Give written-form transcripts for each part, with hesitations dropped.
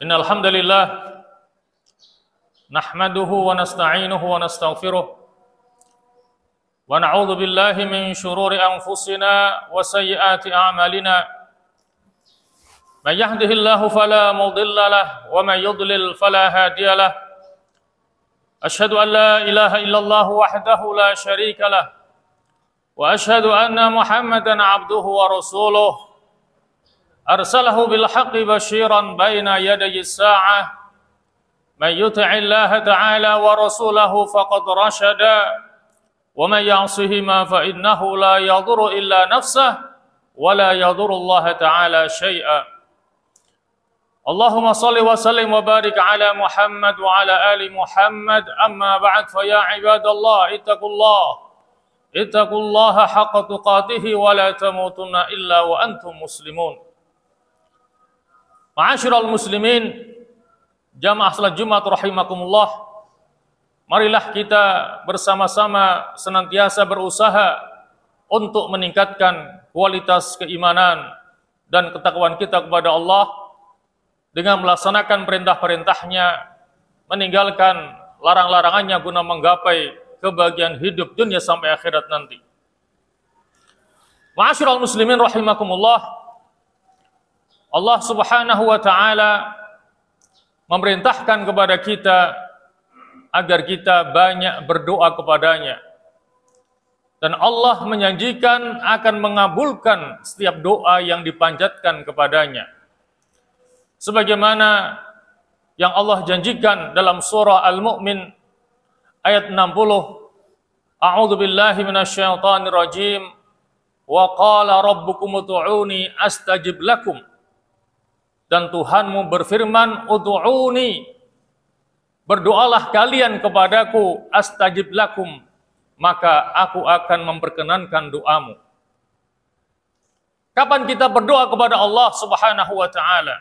Innal hamdalillah nahmaduhu wa nasta'inuhu wa nastaghfiruh wa na'udzu billahi min shururi anfusina wa sayyiati a'malina. May yahdihillahu fala mudilla lahu wa may yudlil fala hadiya lahu. Asyhadu an la ilaha illallah wahdahu la syarika lahu wa asyhadu anna Muhammadan 'abduhu wa rasuluh. Arsalahu bil haqqi basyiran baina yadayi as-sa'ah. Man yuti'illaha ta'ala wa rasulahu faqad rasyada wa man ya'sihima fa innahu la yadhurru illa nafsahu wa la yadhurru Allah ta'ala syai'a. Allahumma shalli wa sallim wa barik ala Muhammad wa ala ali Muhammad. Amma ba'd, fa ya ibadallah ittaqullaha haqqa tuqatih wa la tamutunna illa wa antum muslimun. Ma'asyiral muslimin, jamaah salat Jumat rahimakumullah. Marilah kita bersama-sama senantiasa berusaha untuk meningkatkan kualitas keimanan dan ketakwaan kita kepada Allah dengan melaksanakan perintah-perintahnya, meninggalkan larang-larangannya guna menggapai kebahagiaan hidup dunia sampai akhirat nanti. Ma'asyiral muslimin rahimakumullah, Allah Subhanahu wa ta'ala memerintahkan kepada kita agar kita banyak berdoa kepadanya. Dan Allah menjanjikan akan mengabulkan setiap doa yang dipanjatkan kepadanya. Sebagaimana yang Allah janjikan dalam surah Al-Mu'min ayat 60. A'udzu billahi minasyaitonir rajim. Wa qala rabbukum ud'uni astajib lakum. Dan Tuhanmu berfirman, ud'uni, berdoalah kalian kepadaku, astajib lakum, maka aku akan memperkenankan doamu. Kapan kita berdoa kepada Allah Subhanahu wa ta'ala?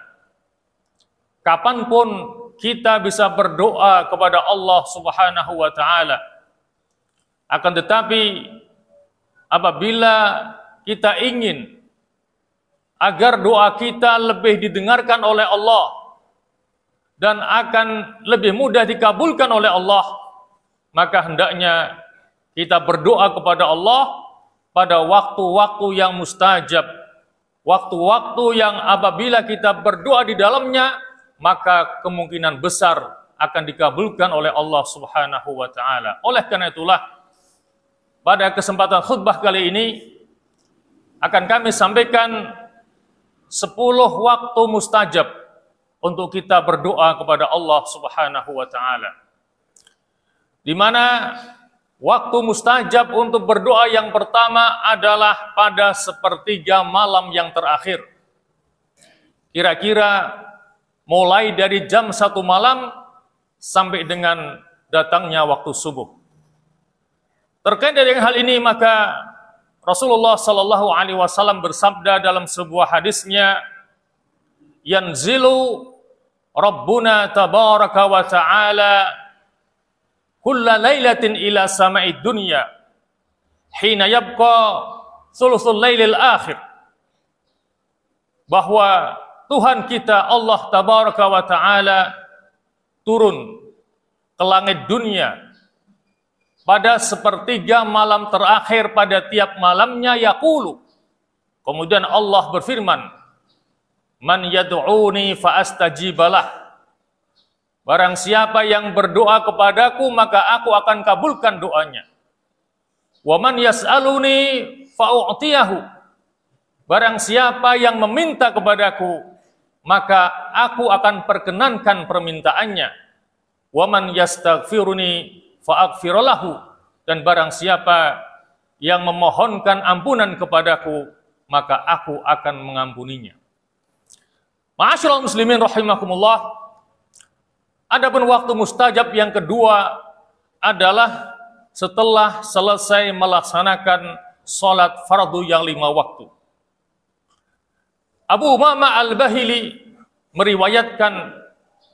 Kapanpun kita bisa berdoa kepada Allah Subhanahu wa ta'ala. Akan tetapi apabila kita ingin agar doa kita lebih didengarkan oleh Allah dan akan lebih mudah dikabulkan oleh Allah, maka hendaknya kita berdoa kepada Allah pada waktu-waktu yang mustajab, waktu-waktu yang apabila kita berdoa di dalamnya, maka kemungkinan besar akan dikabulkan oleh Allah Subhanahu wa ta'ala. Oleh karena itulah, pada kesempatan khutbah kali ini akan kami sampaikan 10 waktu mustajab untuk kita berdoa kepada Allah Subhanahu wa ta'ala. Di mana waktu mustajab untuk berdoa yang pertama adalah pada sepertiga malam yang terakhir. Kira-kira mulai dari jam 1 malam sampai dengan datangnya waktu subuh. Terkait dengan hal ini, maka Rasulullah sallallahu alaihi wasallam bersabda dalam sebuah hadisnya, yanzilu Rabbuna tabaraka wa ta'ala kulla lailatin ila sama'id dunya hina yabqa thuluthul lailil akhir. Bahwa Tuhan kita Allah tabaraka wa ta'ala turun ke langit dunia pada sepertiga malam terakhir pada tiap malamnya, yaqulu. Kemudian Allah berfirman, man yad'uni fa astajibalah. Barang siapa yang berdoa kepadaku, maka aku akan kabulkan doanya. Wa man yas'aluni fa u'tiyahu. Barang siapa yang meminta kepadaku, maka aku akan perkenankan permintaannya. Wa man yastaghfiruni fa'aghfiralahu, dan barang siapa yang memohonkan ampunan kepadaku, maka aku akan mengampuninya. Ma'asyiral muslimin rahimakumullah, adapun waktu mustajab yang kedua adalah setelah selesai melaksanakan salat fardu yang 5 waktu. Abu Umamah Al-Bahili meriwayatkan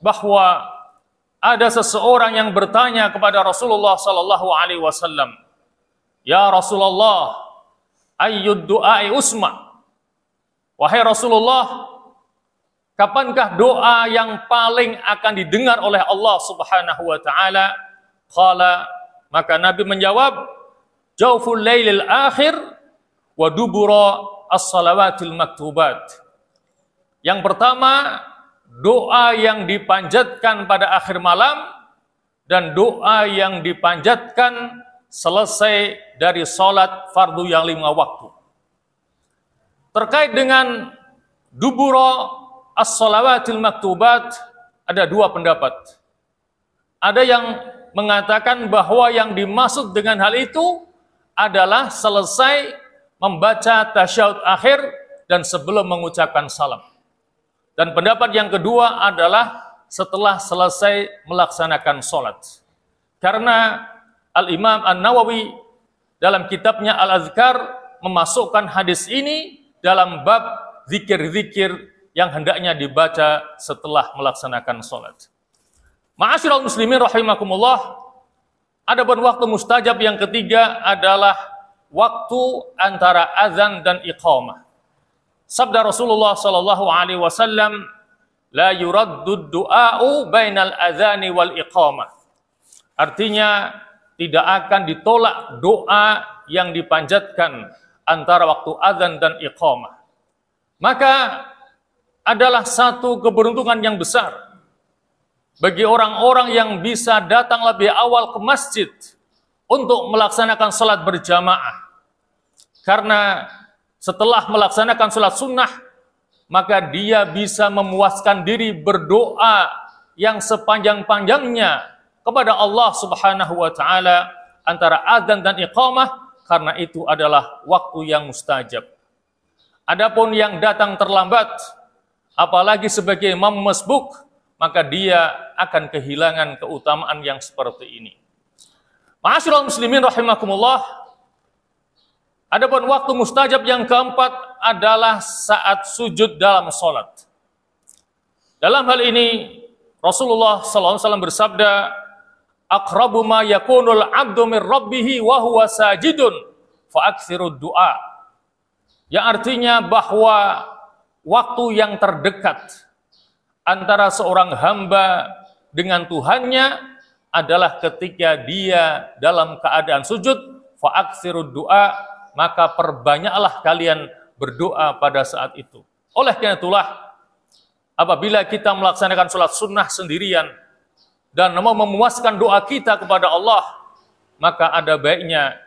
bahwa ada seseorang yang bertanya kepada Rasulullah sallallahu alaihi wasallam, "Ya Rasulullah, ayyud du'ai usma?" Wahai Rasulullah, kapankah doa yang paling akan didengar oleh Allah Subhanahu wa taala? Qala, maka Nabi menjawab, jauful lailil akhir wa dubura as-salawatil maktubat. Yang pertama, doa yang dipanjatkan pada akhir malam dan doa yang dipanjatkan selesai dari salat fardu yang 5 waktu. Terkait dengan dubura as-salawatil maktubat, ada 2 pendapat. Ada yang mengatakan bahwa yang dimaksud dengan hal itu adalah selesai membaca tasyahud akhir dan sebelum mengucapkan salam. Dan pendapat yang kedua adalah setelah selesai melaksanakan sholat. Karena Al-Imam An-Nawawi dalam kitabnya Al-Azkar memasukkan hadis ini dalam bab zikir-zikir yang hendaknya dibaca setelah melaksanakan sholat. Ma'asyiral muslimin rahimakumullah, adapun waktu mustajab yang ketiga adalah waktu antara azan dan iqamah. Sabda Rasulullah sallallahu alaihi wasallam, la yuraddu du'a'u bainal azani wal iqamah. Artinya tidak akan ditolak doa yang dipanjatkan antara waktu azan dan iqamah. Maka adalah satu keberuntungan yang besar bagi orang-orang yang bisa datang lebih awal ke masjid untuk melaksanakan salat berjamaah. Karena setelah melaksanakan salat sunnah, maka dia bisa memuaskan diri berdoa yang sepanjang-panjangnya kepada Allah Subhanahu wa taala antara adzan dan iqamah, karena itu adalah waktu yang mustajab. Adapun yang datang terlambat, apalagi sebagai imam masbuk, maka dia akan kehilangan keutamaan yang seperti ini. Ma'asyiral muslimin rahimakumullah, adapun waktu mustajab yang keempat adalah saat sujud dalam salat. Dalam hal ini Rasulullah SAW bersabda, aqrabu ma yakunul abdu min rabbih wa huwa sajidun fa aktsirud du'a. Yang artinya bahwa waktu yang terdekat antara seorang hamba dengan Tuhannya adalah ketika dia dalam keadaan sujud, fa aktsirud du'a, maka perbanyaklah kalian berdoa pada saat itu. Oleh karena itulah, apabila kita melaksanakan sholat sunnah sendirian dan mau memuaskan doa kita kepada Allah, maka ada baiknya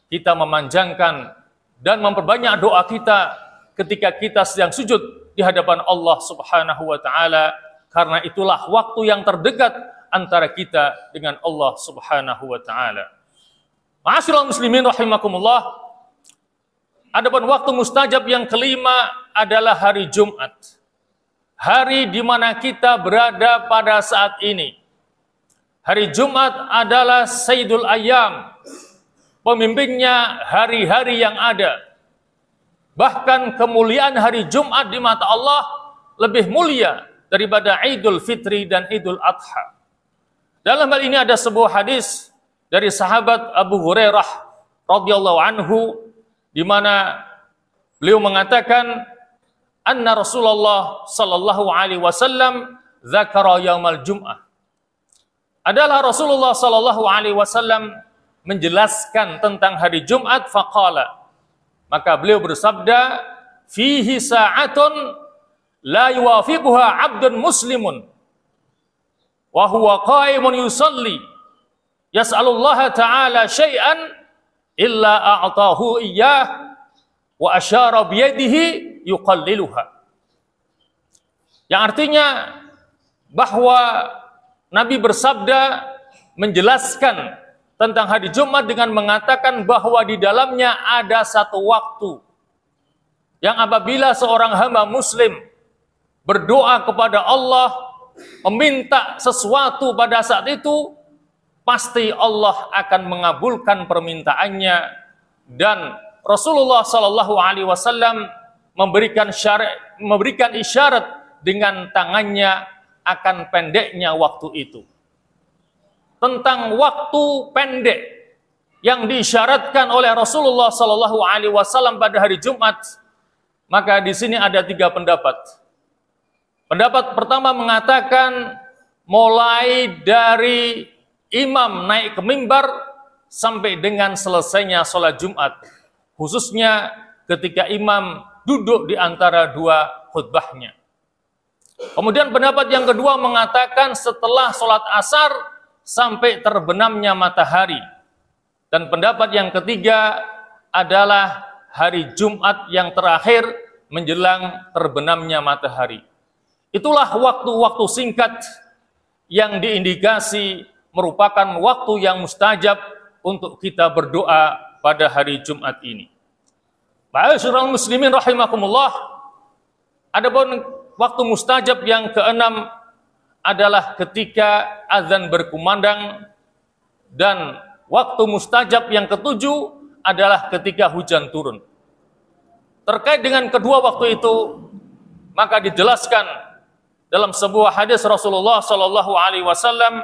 kita memanjangkan dan memperbanyak doa kita ketika kita sedang sujud di hadapan Allah Subhanahu wa taala, karena itulah waktu yang terdekat antara kita dengan Allah Subhanahu wa taala. Ma'asyiral muslimin rahimakumullah, adapun waktu mustajab yang kelima adalah hari Jumat. Hari di mana kita berada pada saat ini. Hari Jumat adalah Sayyidul Ayyam, pemimpinnya hari-hari yang ada. Bahkan kemuliaan hari Jumat di mata Allah lebih mulia daripada Idul Fitri dan Idul Adha. Dalam hal ini ada sebuah hadis dari sahabat Abu Hurairah radhiyallahu anhu, di mana beliau mengatakan, anna Rasulullah sallallahu alaihi wasallam dzakara yaumal Jum'ah. Adalah Rasulullah sallallahu alaihi wasallam menjelaskan tentang hari Jumat, faqala, maka beliau bersabda, fihi sa'atun la yuwafiquha 'abdun muslimun wa huwa qa'imun yusalli yas'alullaha ta'ala syai'an illa a'tahu iyyah wa asyara biyadihi yuqalliluha. Yang artinya bahwa Nabi bersabda menjelaskan tentang hari Jumat dengan mengatakan bahwa di dalamnya ada satu waktu yang apabila seorang hamba muslim berdoa kepada Allah, meminta sesuatu pada saat itu, pasti Allah akan mengabulkan permintaannya. Dan Rasulullah Shallallahu Alaihi Wasallam memberikan isyarat dengan tangannya akan pendeknya waktu itu. Tentang waktu pendek yang diisyaratkan oleh Rasulullah Shallallahu Alaihi Wasallam pada hari Jumat, maka di sini ada 3 pendapat. Pendapat pertama mengatakan mulai dari imam naik ke mimbar sampai dengan selesainya sholat Jumat, khususnya ketika imam duduk di antara dua khutbahnya. Kemudian pendapat yang kedua mengatakan setelah sholat asar sampai terbenamnya matahari. Dan pendapat yang ketiga adalah hari Jumat yang terakhir menjelang terbenamnya matahari. Itulah waktu-waktu singkat yang diindikasi merupakan waktu yang mustajab untuk kita berdoa pada hari Jumat ini. Ma'asyiral muslimin rahimakumullah, adapun waktu mustajab yang keenam adalah ketika azan berkumandang, dan waktu mustajab yang ketujuh adalah ketika hujan turun. Terkait dengan kedua waktu itu, maka dijelaskan dalam sebuah hadis Rasulullah sallallahu alaihi wasallam,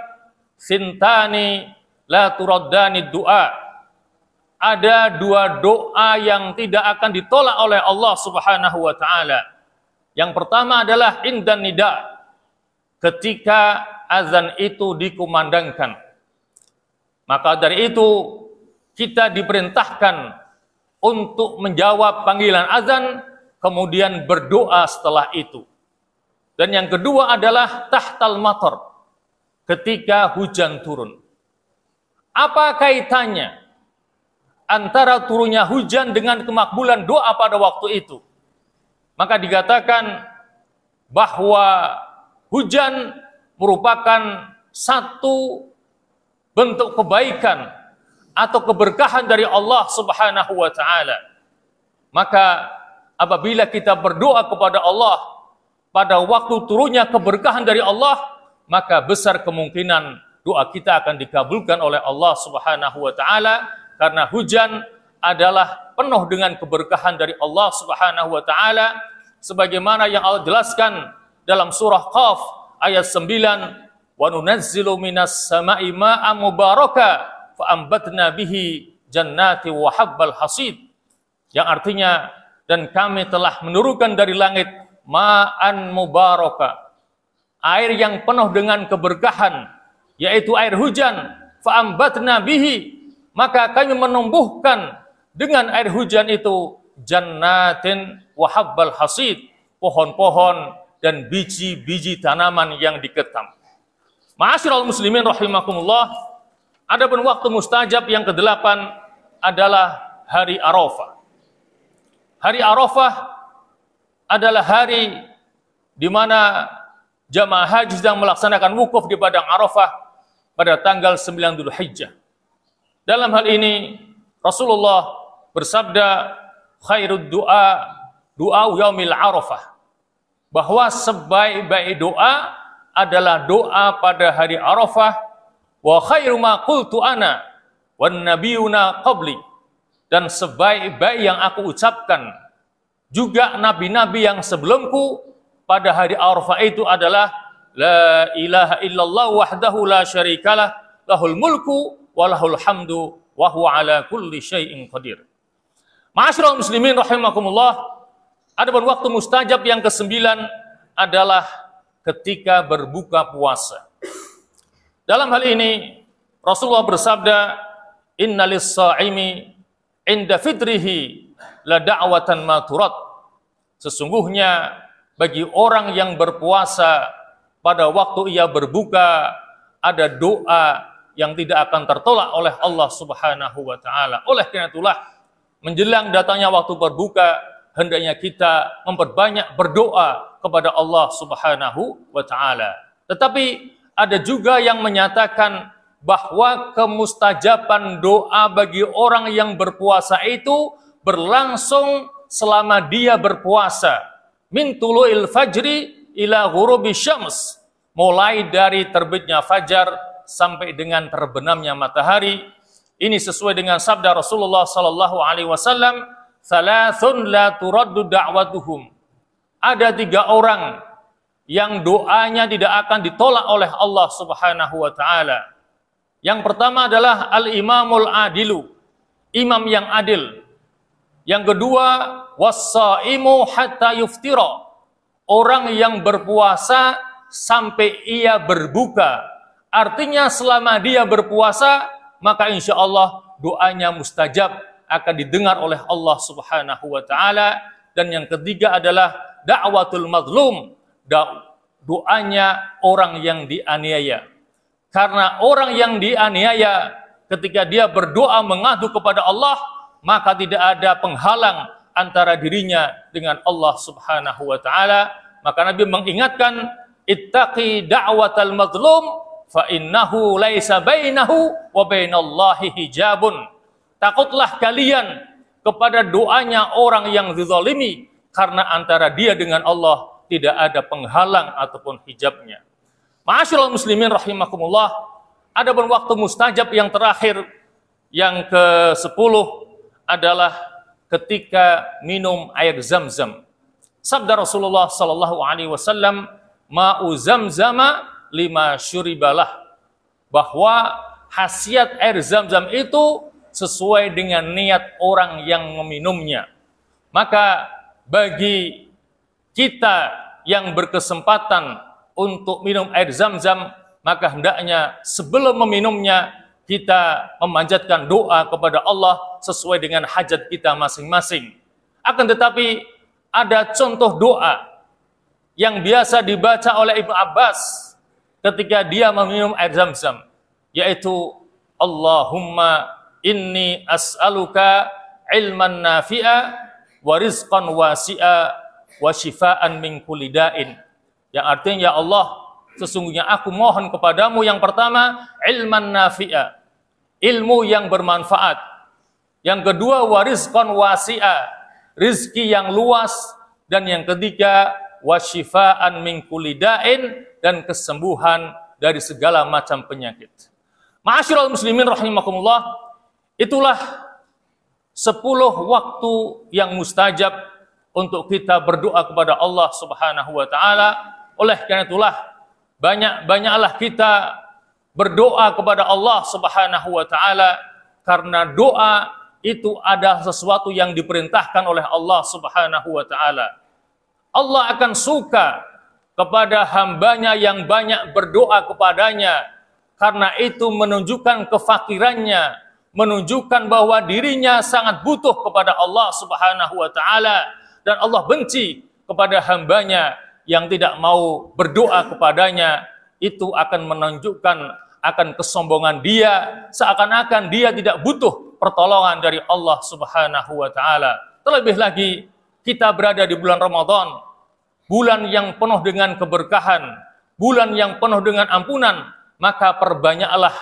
"Sintani la turaddani du'a." Ada dua doa yang tidak akan ditolak oleh Allah Subhanahu wa taala. Yang pertama adalah indan nida, ketika azan itu dikumandangkan. Maka dari itu kita diperintahkan untuk menjawab panggilan azan, kemudian berdoa setelah itu. Dan yang kedua adalah tahtal matar, ketika hujan turun. Apa kaitannya antara turunnya hujan dengan kemakbulan doa pada waktu itu? Maka dikatakan bahwa hujan merupakan satu bentuk kebaikan atau keberkahan dari Allah Subhanahu wa taala. Maka apabila kita berdoa kepada Allah pada waktu turunnya keberkahan dari Allah, maka besar kemungkinan doa kita akan dikabulkan oleh Allah Subhanahu wa taala, karena hujan adalah penuh dengan keberkahan dari Allah Subhanahu wa taala, sebagaimana yang Allah jelaskan dalam surah Qaf ayat 9, "Wa nunazzilu minas sama'i ma'an mubaraka fa ambatna bihi jannati wa habbal hasid." Yang artinya, dan kami telah menurunkan dari langit ma'an mubaraka, air yang penuh dengan keberkahan, yaitu air hujan. Fa'ambatna bihi, maka kami menumbuhkan dengan air hujan itu jannatin wa habbal hasid, pohon-pohon dan biji-biji tanaman yang diketam. Ma'asyiral muslimin rahimakumullah, adapun waktu mustajab yang kedelapan adalah hari Arafah. Hari Arafah adalah hari di mana jamaah haji sedang melaksanakan wukuf di padang Arafah pada tanggal 9 Dzulhijjah. Dalam hal ini Rasulullah bersabda, "Khairud du'a du'a yaumil Arafah." Bahwa sebaik-baik doa adalah doa pada hari Arafah. Wa khairu ma qultu ana wan nabiyuna qabli. Dan sebaik-baik yang aku ucapkan juga nabi-nabi yang sebelumku pada hari Arafah itu adalah la ilaha illallah wahdahu la syarikalah lahul mulku wa lahul hamdu wa huwa ala kulli syai'in qadir. Ma'asyiral muslimin rahimakumullah, adapun waktu mustajab yang kesembilan adalah ketika berbuka puasa. Dalam hal ini Rasulullah bersabda, "Innalis sha'imi inda fitrihi la da'watan ma turad." Sesungguhnya bagi orang yang berpuasa pada waktu ia berbuka ada doa yang tidak akan tertolak oleh Allah Subhanahu wa taala. Oleh karena itulah menjelang datangnya waktu berbuka hendaknya kita memperbanyak berdoa kepada Allah Subhanahu wa taala. Tetapi ada juga yang menyatakan bahwa kemustajaban doa bagi orang yang berpuasa itu berlangsung selama dia berpuasa, min tulu'il fajri ila ghurubi syams, mulai dari terbitnya fajar sampai dengan terbenamnya matahari. Ini sesuai dengan sabda Rasulullah sallallahu alaihi wasallam, "Salasun la turaddu da'watuhum." Ada 3 orang yang doanya tidak akan ditolak oleh Allah Subhanahu wa taala. Yang pertama adalah al-imamul adilu, imam yang adil. Yang kedua, was-shaimu hatta yuftira, orang yang berpuasa sampai ia berbuka. Artinya selama dia berpuasa, maka insya Allah doanya mustajab, akan didengar oleh Allah Subhanahu wa Ta'ala. Dan yang ketiga adalah da'watul mazlum, doanya orang yang dianiaya. Karena orang yang dianiaya ketika dia berdoa mengadu kepada Allah, maka tidak ada penghalang antara dirinya dengan Allah Subhanahu wa Ta'ala. Maka Nabi mengingatkan, ittaqi da'watal mazlum fa innahu laisa bainahu wa bainallahi hijabun. Takutlah kalian kepada doanya orang yang dizalimi, karena antara dia dengan Allah tidak ada penghalang ataupun hijabnya. Ma'asyiral muslimin rahimakumullah, ada waktu mustajab yang terakhir, yang ke-10 adalah ketika minum air Zam-Zam. Sabda Rasulullah sallallahu alaihi wasallam, ma'u zamzama lima syuribalah, bahwa khasiat air Zam-Zam itu sesuai dengan niat orang yang meminumnya. Maka bagi kita yang berkesempatan untuk minum air Zam-Zam, maka hendaknya sebelum meminumnya kita memanjatkan doa kepada Allah sesuai dengan hajat kita masing-masing. Akan tetapi ada contoh doa yang biasa dibaca oleh Ibnu Abbas ketika dia meminum air Zam-Zam, yaitu Allahumma inni as'aluka ilman nafi'a wa rizqan wasi'a wa shifaan min kulli da'in. Yang artinya, ya Allah, sesungguhnya aku mohon kepadamu yang pertama ilman nafi'a, ilmu yang bermanfaat. Yang kedua wa rizqan wasi'a, rizki yang luas. Dan yang ketiga wa shifaan min kulli da'in, dan kesembuhan dari segala macam penyakit. Ma'asyiral muslimin rahimakumullah, itulah 10 waktu yang mustajab untuk kita berdoa kepada Allah Subhanahu wa Ta'ala. Oleh karena itulah banyak-banyaklah kita berdoa kepada Allah Subhanahu wa Ta'ala, karena doa itu adalah sesuatu yang diperintahkan oleh Allah Subhanahu wa Ta'ala. Allah akan suka kepada hambanya yang banyak berdoa kepadanya, karena itu menunjukkan kefakirannya, menunjukkan bahwa dirinya sangat butuh kepada Allah Subhanahu wa Ta'ala, dan Allah benci kepada hambanya yang tidak mau berdoa kepadanya. Itu akan menunjukkan akan kesombongan dia, seakan-akan dia tidak butuh pertolongan dari Allah Subhanahu wa Ta'ala. Terlebih lagi kita berada di bulan Ramadan, bulan yang penuh dengan keberkahan, bulan yang penuh dengan ampunan. Maka perbanyaklah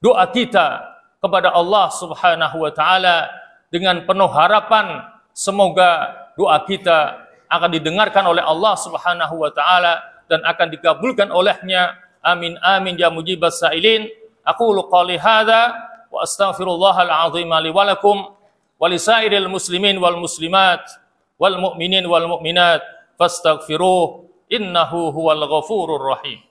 doa kita kepada Allah Subhanahu wa Ta'ala dengan penuh harapan semoga doa kita akan didengarkan oleh Allah Subhanahu wa Ta'ala dan akan dikabulkan olehnya. Amin amin ya mujibas sa'ilin. Aqulu qali hadza wa astaghfirullahal azim li wa lakum wa lisairil muslimin wal muslimat wal mu'minin wal mu'minat fastaghfiruh innahu huwal ghafurur rahim.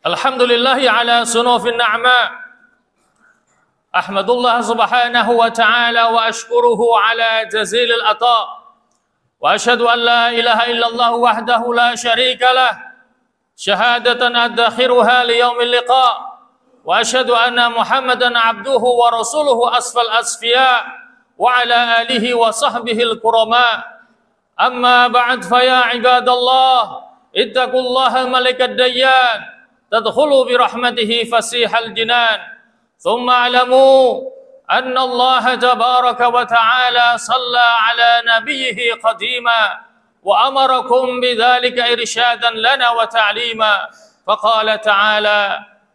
Alhamdulillahi ala sunufin na'ma. Ahmadullah subhanahu wa ta'ala wa ashkuruhu ala jazilil ata. Wa ashhadu an la ilaha illallah wahdahu la syarika lah, syahadatan adakhiruha li yaumil liqa. Wa ashhadu anna Muhammadan abduhu wa rasuluhu asfal asfiya wa ala alihi wa sahbihi al-kurama. Amma ba'd fa ya ibadallah, ittaqullaha malikad dayyan, تدخلوا برحمته فسيح الجنان. ثم اعلموا أن الله تبارك وتعالى صلى على نبيه قديما وأمركم بذلك إرشادا لنا وتعليما. فقال تعالى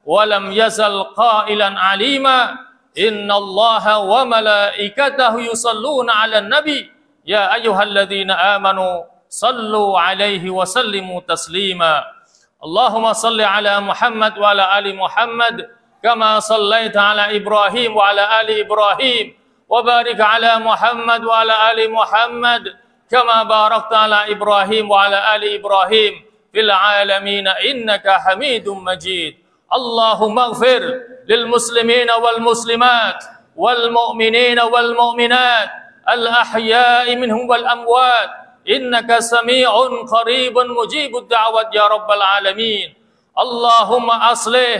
ولم يزل قائلا عليما إن الله وملائكته يصلون على النبي يا أيها الذين آمنوا صلوا عليه وسلموا تسليما. Allahumma salli ala Muhammad wa ala ali Muhammad kama sallaita ala Ibrahim wa ala ali Ibrahim wa barik ala Muhammad wa ala ali Muhammad kama barakta ala Ibrahim wa ala ali Ibrahim fil alamin innaka Hamidum Majid. Allahumma ighfir lil muslimin wal muslimat والمؤمنين والمؤمنات الأحياء منهم والأموات إنك سميع قريب مجيب الدعوات يا رب العالمين. اللهم أصلح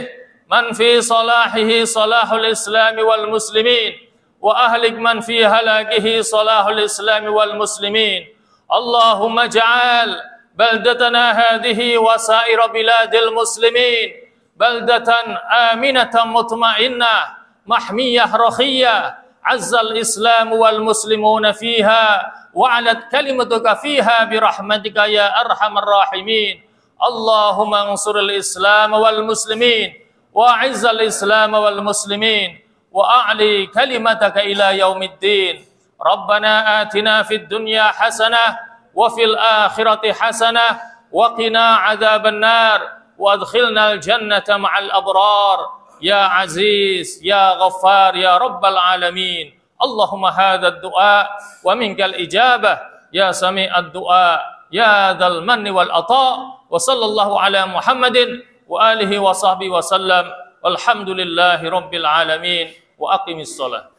من في صلاحه صلاح الإسلام والمسلمين وأهلك من في هلاكه صلاح الإسلام والمسلمين. اللهم اجعل بلدتنا هذه وسائر بلاد المسلمين بلدة آمنة مطمئنة محمية رخية عز الإسلام والمسلمون فيها وعلت كلمتك فيها برحمتك يا أرحم الراحمين. اللهم انصر الإسلام والمسلمين وأعز الإسلام والمسلمين وأعلي كلمتك إلى يوم الدين. ربنا آتنا في الدنيا حسنة وفي الآخرة حسنة وقنا عذاب النار وادخلنا الجنة مع الأبرار يا عزيز يا غفار يا رب العالمين. اللهم هذا الدعاء ومنك الإجابة يا سميع الدعاء يا ذا المن والعطاء. وصلى الله على محمد وآله وصحبه وسلم والحمد لله رب العالمين. وأقم الصلاة.